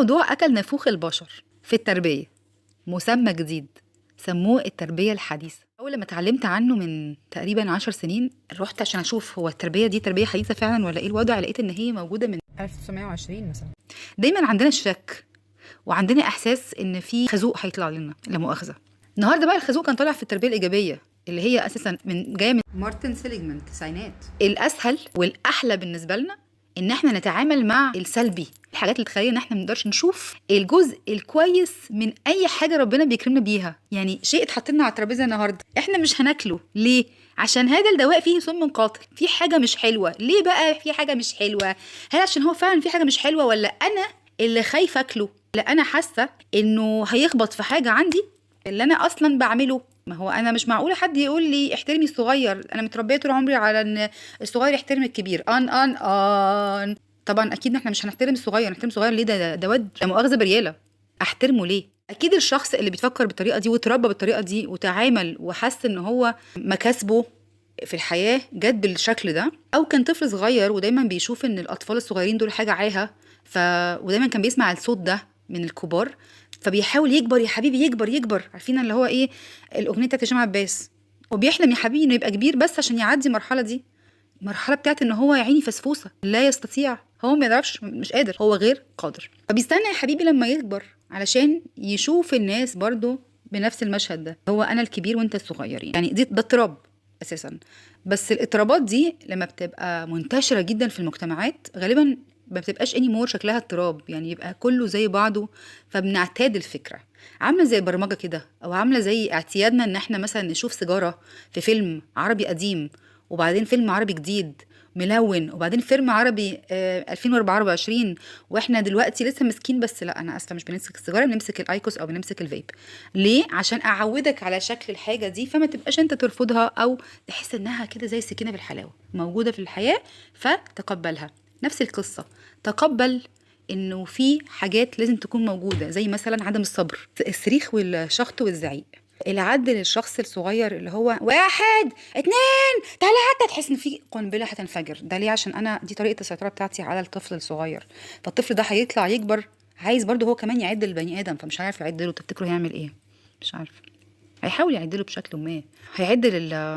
موضوع أكل نافوخ البشر في التربية، مسمى جديد سموه التربية الحديثة. أول لما اتعلمت عنه من تقريبا 10 سنين رحت عشان أشوف هو التربية دي تربية حديثة فعلا ولا إيه الوضع. لقيت إن هي موجودة من 1920 مثلا. دايما عندنا شك وعندنا إحساس إن في خازوق هيطلع لنا، لا مؤاخذة. النهارده بقى الخازوق كان طالع في التربية الإيجابية اللي هي أساسا جاية من مارتن سيليجمان التسعينات. الأسهل والأحلى بالنسبة لنا ان احنا نتعامل مع السلبي، الحاجات اللي تخلينا ان احنا ما نقدرش نشوف الجزء الكويس من اي حاجه ربنا بيكرمنا بيها. يعني شيء اتحط لنا على الترابيزه النهارده احنا مش هناكله ليه؟ عشان هذا الدواء فيه سم قاتل، في حاجه مش حلوه. ليه بقى في حاجه مش حلوه؟ هل عشان هو فعلا في حاجه مش حلوه، ولا انا اللي خايفه اكله؟ لا، انا حاسه انه هيخبط في حاجه عندي اللي انا اصلا بعمله. ما هو انا مش معقوله حد يقول لي احترمي الصغير. انا متربيه طول عمري على ان الصغير يحترم الكبير. ان طبعا اكيد احنا مش هنحترم الصغير. نحترم الصغير ليه؟ ده واد، لا مؤاخذه، برياله. احترمه ليه؟ اكيد الشخص اللي بيفكر بالطريقه دي وتربى بالطريقه دي وتعامل وحس ان هو مكاسبه في الحياه جت بالشكل ده، او كان طفل صغير ودايما بيشوف ان الاطفال الصغيرين دول حاجه عاهه، ودايما كان بيسمع الصوت ده من الكبار، فبيحاول يكبر يا حبيبي، يكبر يكبر. عارفين اللي هو ايه الاغنيه بتاعت هشام عباس؟ وبيحلم يا حبيبي انه يبقى كبير بس عشان يعدي المرحله دي، المرحله بتاعت ان هو يا عيني فسفوسه لا يستطيع، هو ما يعرفش، مش قادر، هو غير قادر. فبيستنى يا حبيبي لما يكبر علشان يشوف الناس برضو بنفس المشهد ده، هو انا الكبير وانت الصغيرين. يعني ده اضطراب اساسا. بس الاضطرابات دي لما بتبقى منتشره جدا في المجتمعات غالبا ما بتبقاش اني مور شكلها اضطراب، يعني يبقى كله زي بعضه، فبنعتاد الفكره. عامله زي البرمجه كده، او عامله زي اعتيادنا ان احنا مثلا نشوف سيجاره في فيلم عربي قديم، وبعدين فيلم عربي جديد ملون، وبعدين فيلم عربي 2024، واحنا دلوقتي لسه ماسكين. بس لا، انا اسفه، مش بنمسك السيجاره، بنمسك الايكوس او بنمسك الفيب. ليه؟ عشان اعودك على شكل الحاجه دي، فما تبقاش انت ترفضها او تحس انها كده زي السكينه بالحلاوه موجوده في الحياه فتقبلها. نفس القصه، تقبل انه في حاجات لازم تكون موجوده، زي مثلا عدم الصبر، الصريخ والشخط والزعيق، العد للشخص الصغير اللي هو 1 2 3، تحس ان في قنبله هتنفجر. ده ليه؟ عشان انا دي طريقه السيطره بتاعتي على الطفل الصغير. فالطفل ده هيطلع يكبر عايز برضه هو كمان يعد البني ادم، فمش عارف يعد له. تفتكروا هيعمل ايه؟ مش عارف. هيحاول يعد له بشكل ما، هيعد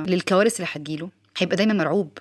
للكوارث اللي هتجيله، هيبقى دايما مرعوب